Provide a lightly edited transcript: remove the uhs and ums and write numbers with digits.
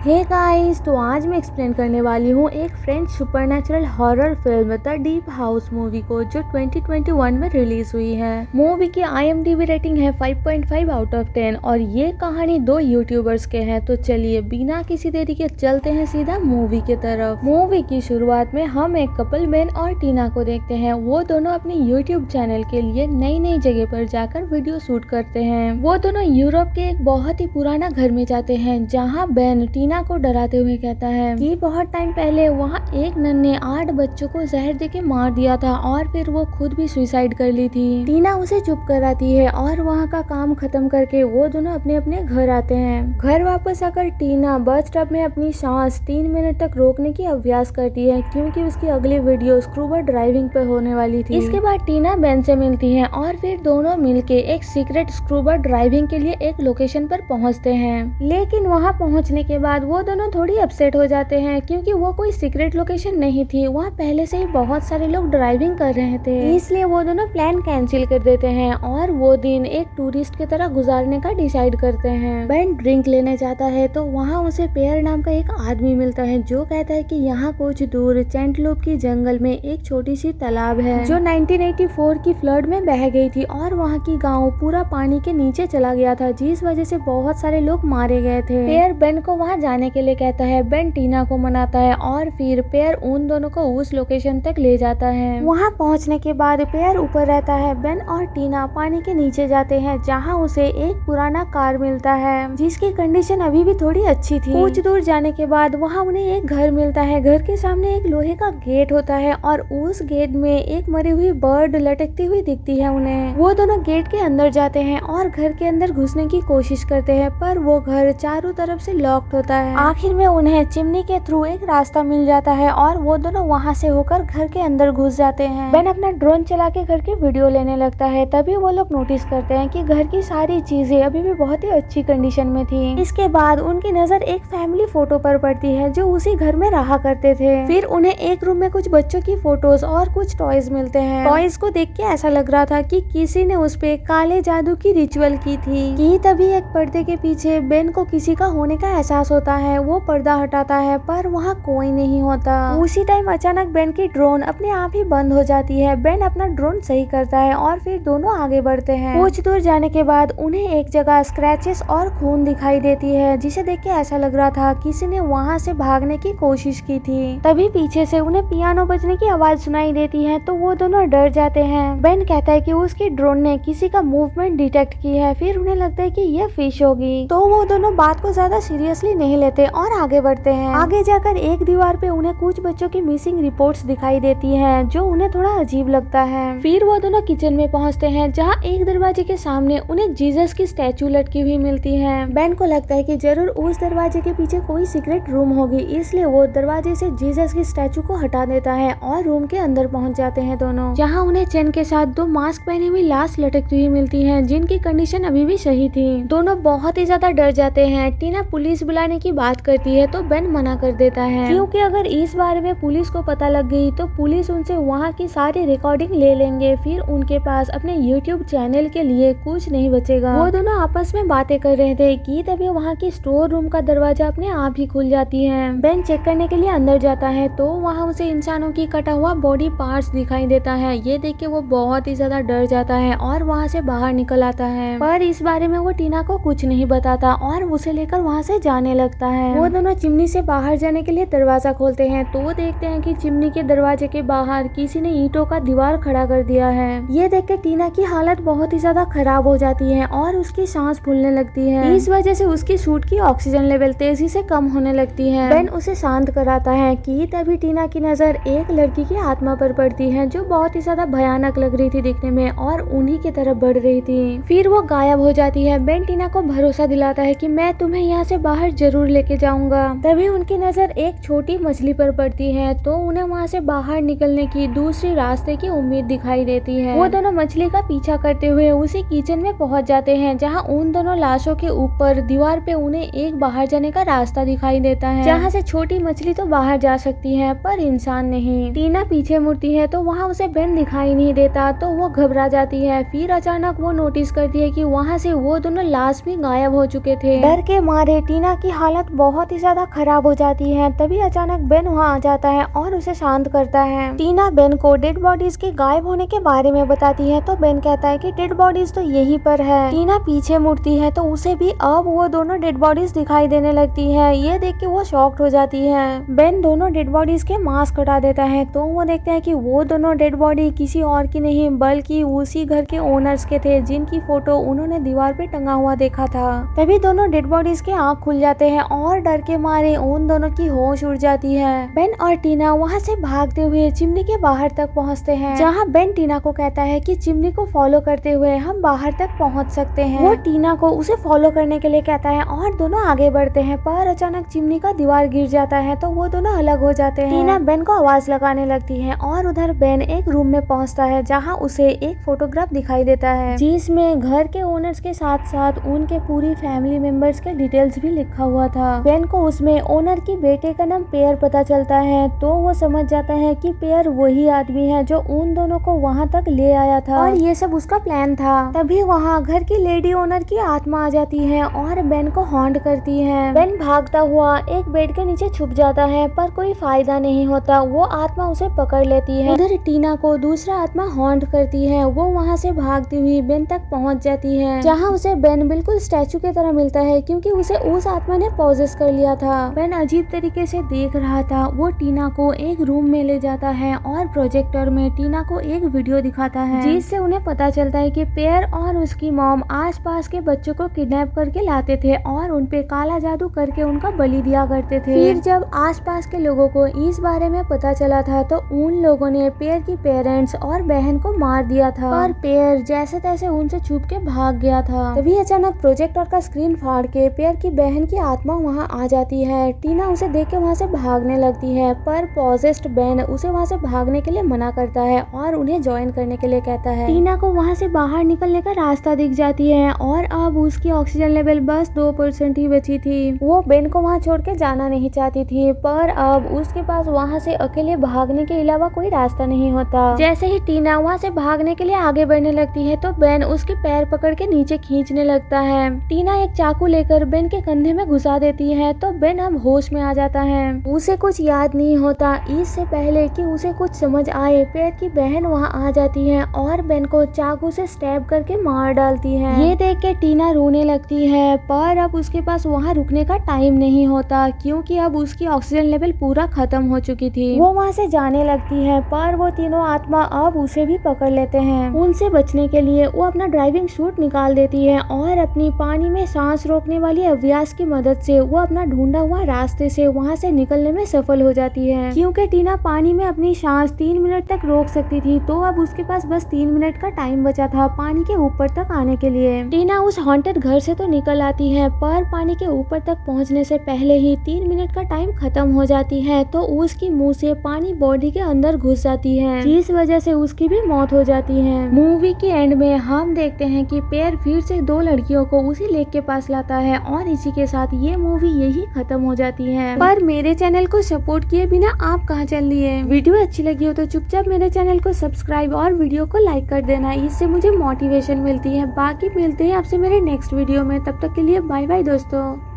Hey guys, तो आज मैं एक्सप्लेन करने वाली हूँ एक French supernatural horror film the deep house movie को, जो 2021 में रिलीज हुई है। मूवी की IMDb रेटिंग है 5.5 आउट ऑफ 10 और ये कहानी दो यूट्यूबर्स के हैं। तो चलिए बिना किसी देरी के चलते हैं सीधा मूवी की तरफ। मूवी की शुरुआत में हम एक कपल बेन और टीना को देखते हैं। वो दोनों अपने यूट्यूब चैनल के लिए नई नई जगह पर जाकर वीडियो शूट करते हैं। वो दोनों यूरोप के एक बहुत ही पुराना घर में जाते हैं, जहाँ बेन टीना को डराते हुए कहता है कि बहुत टाइम पहले वहाँ एक नन ने 8 बच्चों को जहर देके मार दिया था और फिर वो खुद भी सुसाइड कर ली थी। टीना उसे चुप कराती है और वहाँ का काम खत्म करके वो दोनों अपने अपने घर आते हैं। घर वापस आकर टीना बस टब में अपनी सांस 3 मिनट तक रोकने की अभ्यास करती है, क्योंकि उसकी अगली वीडियो स्कूबा ड्राइविंग पे होने वाली थी। इसके बाद टीना बेन से मिलती है और फिर दोनों मिलके एक सीक्रेट स्कूबा ड्राइविंग के लिए एक लोकेशन पर पहुँचते हैं। लेकिन वहाँ पहुँचने के बाद वो दोनों थोड़ी अपसेट हो जाते हैं, क्योंकि वो कोई सीक्रेट लोकेशन नहीं थी। वहाँ पहले से ही बहुत सारे लोग ड्राइविंग कर रहे थे, इसलिए वो दोनों प्लान कैंसिल कर देते हैं और वो दिन एक टूरिस्ट की तरह गुजारने का डिसाइड करते हैं। बेन ड्रिंक लेने जाता है तो वहाँ उसे पेयर नाम का एक आदमी मिलता है, जो कहता है कि यहाँ कुछ दूर चेंटलूप की जंगल में एक छोटी सी तालाब है, जो 1984 की फ्लड में बह गई थी और वहाँ की गाँव पूरा पानी के नीचे चला गया था, जिस वजह से बहुत सारे लोग मारे गए थे। पेयर बेन को वहाँ जाने के लिए कहता है। बेन टीना को मनाता है और फिर पेयर उन दोनों को उस लोकेशन तक ले जाता है। वहाँ पहुँचने के बाद पेयर ऊपर रहता है। बेन और टीना पानी के नीचे जाते हैं, जहाँ उसे एक पुराना कार मिलता है, जिसकी कंडीशन अभी भी थोड़ी अच्छी थी। कुछ दूर जाने के बाद वहाँ उन्हें एक घर मिलता है। घर के सामने एक लोहे का गेट होता है और उस गेट में एक मरी हुई बर्ड लटकती हुई दिखती है उन्हें। वो दोनों गेट के अंदर जाते हैं और घर के अंदर घुसने की कोशिश करते हैं, पर वो घर चारों तरफ से लॉक्ड होता है। आखिर में उन्हें चिमनी के थ्रू एक रास्ता मिल जाता है और वो दोनों वहाँ से होकर घर के अंदर घुस जाते हैं। बेन अपना ड्रोन चला के घर की वीडियो लेने लगता है। तभी वो लोग नोटिस करते हैं कि घर की सारी चीजें अभी भी बहुत ही अच्छी कंडीशन में थी। इसके बाद उनकी नजर एक फैमिली फोटो पर पड़ती है, जो उसी घर में रहा करते थे। फिर उन्हें एक रूम में कुछ बच्चों की फोटोज और कुछ टॉयज मिलते हैं। टॉयज को देख के ऐसा लग रहा था कि किसी ने उस पे काले जादू की रिचुअल की थी। कि तभी एक पर्दे के पीछे बेन को किसी का होने का एहसास होता है। वो पर्दा हटाता है, पर वहाँ कोई नहीं होता। उसी टाइम अचानक बेन की ड्रोन अपने आप ही बंद हो जाती है। बेन अपना ड्रोन सही करता है और फिर दोनों आगे बढ़ते हैं। कुछ दूर जाने के बाद उन्हें एक जगह स्क्रैचेस और खून दिखाई देती है, जिसे देख के ऐसा लग रहा था किसी ने वहाँ से भागने की कोशिश की थी। तभी पीछे से उन्हें पियानो बजने की आवाज सुनाई देती है, तो वो दोनों डर जाते हैं। बेन कहता है कि उसकी ड्रोन ने किसी का मूवमेंट डिटेक्ट की है। फिर उन्हें लगता है कि ये फिश होगी, तो वो दोनों बात को ज्यादा सीरियसली नहीं लेते और आगे बढ़ते हैं। आगे जाकर एक दीवार पे उन्हें कुछ बच्चों की मिसिंग रिपोर्ट्स दिखाई देती हैं, जो उन्हें थोड़ा अजीब लगता है। फिर वो दोनों किचन में पहुंचते हैं, जहां एक दरवाजे के सामने उन्हें जीसस की स्टैचू लटकी हुई मिलती है। बेन को लगता है कि जरूर उस दरवाजे के पीछे कोई सीक्रेट रूम होगी, इसलिए वो दरवाजे से जीसस की स्टैचू को हटा देता है और रूम के अंदर पहुँच जाते हैं दोनों, जहाँ उन्हें चेन के साथ 2 मास्क पहनी हुई लाश लटकती हुई मिलती है, जिनकी कंडीशन अभी भी सही थी। दोनों बहुत ही ज्यादा डर जाते हैं। टीना पुलिस बुलाने की बात करती है, तो बेन मना कर देता है, क्योंकि अगर इस बारे में पुलिस को पता लग गई तो पुलिस उनसे वहाँ की सारी रिकॉर्डिंग ले लेंगे। फिर उनके पास अपने यूट्यूब चैनल के लिए कुछ नहीं बचेगा। वो दोनों आपस में बातें कर रहे थे कि तभी वहाँ की स्टोर रूम का दरवाजा अपने आप ही खुल जाती है। बेन चेक करने के लिए अंदर जाता है, तो वहाँ उसे इंसानों की कटा हुआ बॉडी पार्ट्स दिखाई देता है। ये देख के वो बहुत ही ज्यादा डर जाता है और वहाँ से बाहर निकल आता है, पर इस बारे में वो टीना को कुछ नहीं बताता और उसे लेकर वहाँ से जाने लगता है। वो दोनों चिमनी से बाहर जाने के लिए दरवाजा खोलते हैं, तो देखते हैं कि चिमनी के दरवाजे के बाहर किसी ने ईंटों का दीवार खड़ा कर दिया है। ये देख के टीना की हालत बहुत ही ज्यादा खराब हो जाती है और उसकी सांस फूलने लगती है। इस वजह से उसकी सूट की ऑक्सीजन लेवल तेजी से कम होने लगती है। बेन उसे शांत कराता है कि तभी टीना की नजर एक लड़की की आत्मा पर पड़ती है, जो बहुत ही ज्यादा भयानक लग रही थी दिखने में और उन्हीं की तरफ बढ़ रही थी। फिर वो गायब हो जाती है। बेन टीना को भरोसा दिलाता है कि मैं तुम्हें यहाँ से बाहर जरूर लेके जाऊंगा। तभी उनकी नजर एक छोटी मछली पर पड़ती है, तो उन्हें वहाँ से बाहर निकलने की दूसरी रास्ते की उम्मीद दिखाई देती है। वो दोनों मछली का पीछा करते हुए उसी किचन में पहुँच जाते हैं, जहाँ उन दोनों लाशों के ऊपर दीवार पे उन्हें एक बाहर जाने का रास्ता दिखाई देता है, जहाँ से छोटी मछली तो बाहर जा सकती है पर इंसान नहीं। टीना पीछे मुड़ती है, तो वहाँ उसे बेन दिखाई नहीं देता, तो वो घबरा जाती है। फिर अचानक वो नोटिस करती है कि वहाँ से वो दोनों लाश भी गायब हो चुके थे। डर के मारे टीना की हालत हालत बहुत ही ज्यादा खराब हो जाती है। तभी अचानक बेन वहाँ आ जाता है और उसे शांत करता है। टीना बेन को डेड बॉडीज के गायब होने के बारे में बताती है तो बेन कहता है कि डेड बॉडीज तो यहीं पर है। टीना पीछे मुड़ती है तो उसे भी अब वो दोनों डेड बॉडीज दिखाई देने लगती है। ये देख के वो शॉक्ड हो जाती है। बेन दोनों डेड बॉडीज के मास्क हटा देता है तो वो देखते हैं कि वो दोनों डेड बॉडी किसी और की नहीं बल्कि उसी घर के ओनर्स के थे जिनकी फोटो उन्होंने दीवार पे टंगा हुआ देखा था। तभी दोनों डेड बॉडीज के आँख खुल जाते हैं और डर के मारे उन दोनों की होश उड़ जाती है। बेन और टीना वहाँ से भागते हुए चिमनी के बाहर तक पहुँचते हैं, जहाँ बेन टीना को कहता है कि चिमनी को फॉलो करते हुए हम बाहर तक पहुँच सकते हैं। वो टीना को उसे फॉलो करने के लिए कहता है और दोनों आगे बढ़ते हैं, पर अचानक चिमनी का दीवार गिर जाता है तो वो दोनों अलग हो जाते हैं। टीना बेन को आवाज लगाने लगती है और उधर बेन एक रूम में पहुँचता है जहाँ उसे एक फोटोग्राफ दिखाई देता है जिसमें घर के ओनर्स के साथ साथ उनके पूरी फैमिली मेंबर्स के डिटेल्स भी लिखा हुआ था। बेन को उसमें ओनर की बेटे का नाम पेयर पता चलता है तो वो समझ जाता है कि पेयर वही आदमी है जो उन दोनों को वहाँ तक ले आया था और ये सब उसका प्लान था। तभी वहाँ घर की लेडी ओनर की आत्मा आ जाती है और बेन को हॉन्ट करती है। बेन भागता हुआ एक बेड के नीचे छुप जाता है पर कोई फायदा नहीं होता, वो आत्मा उसे पकड़ लेती है। उधर टीना को दूसरा आत्मा हॉन्ट करती है। वो वहाँ से भागती हुई बेन तक पहुँच जाती है जहाँ उसे बेन बिल्कुल स्टैचू की तरह मिलता है क्योंकि उसे उस आत्मा ने पॉजेस कर लिया था। बेन अजीब तरीके से देख रहा था। वो टीना को एक रूम में ले जाता है और प्रोजेक्टर में टीना को एक वीडियो दिखाता है जिससे उन्हें पता चलता है कि पेयर और उसकी मॉम आसपास के बच्चों को किडनैप करके लाते थे और उन पे काला जादू करके उनका बलि दिया करते थे। फिर जब आसपास के लोगों को इस बारे में पता चला था तो उन लोगों ने पेयर की पेरेंट्स और बहन को मार दिया था और पेयर जैसे तैसे उनसे छुप के भाग गया था। तभी अचानक प्रोजेक्टर का स्क्रीन फाड़ के पेयर की बहन की आत्मा वहाँ आ जाती है। टीना उसे देख के वहाँ से भागने लगती है पर पॉजेस्ड बेन उसे वहाँ से भागने के लिए मना करता है और उन्हें ज्वाइन करने के लिए कहता है। टीना को वहाँ से बाहर निकलने का रास्ता दिख जाती है और अब उसकी ऑक्सीजन लेवल बस 2% ही बची थी। वो बेन को वहाँ छोड़ के जाना नहीं चाहती थी पर अब उसके पास वहाँ से अकेले भागने के अलावा कोई रास्ता नहीं होता। जैसे ही टीना वहाँ से भागने के लिए आगे बढ़ने लगती है तो बेन उसके पैर पकड़ के नीचे खींचने लगता है। टीना एक चाकू लेकर बेन के कंधे में घुसा देती है तो बेन अब होश में आ जाता है। उसे कुछ याद नहीं होता। इससे पहले कि उसे कुछ समझ आए पेयर की बहन वहाँ आ जाती है और बेन को चाकू से स्टैब करके मार डालती है। ये देख के टीना रोने लगती है पर अब उसके पास वहाँ रुकने का टाइम नहीं होता क्योंकि अब उसकी ऑक्सीजन लेवल पूरा खत्म हो चुकी थी। वो वहाँ से जाने लगती है पर वो तीनों आत्मा अब उसे भी पकड़ लेते हैं। उनसे बचने के लिए वो अपना ड्राइविंग सूट निकाल देती है और अपनी पानी में सांस रोकने वाली अभ्यास की मदद से वो अपना ढूंढा हुआ रास्ते से वहाँ से निकलने में सफल हो जाती है। क्योंकि टीना पानी में अपनी सांस 3 मिनट तक रोक सकती थी तो अब उसके पास बस 3 मिनट का टाइम बचा था पानी के ऊपर तक आने के लिए। टीना उस हॉन्टेड घर से तो निकल आती है पर पानी के ऊपर तक पहुँचने से पहले ही 3 मिनट का टाइम खत्म हो जाती है तो उसकी मुँह से पानी बॉडी के अंदर घुस जाती है जिस वजह से उसकी भी मौत हो जाती है। मूवी के एंड में हम देखते हैं कि पेयर फिर से 2 लड़कियों को उसी लेक के पास लाता है और इसी के साथ ये मूवी यही खत्म हो जाती है। पर मेरे चैनल को सपोर्ट किए बिना आप कहाँ चल लिए? वीडियो अच्छी लगी हो तो चुपचाप मेरे चैनल को सब्सक्राइब और वीडियो को लाइक कर देना, इससे मुझे मोटिवेशन मिलती है। बाकी मिलते हैं आपसे मेरे नेक्स्ट वीडियो में, तब तक के लिए बाय बाय दोस्तों।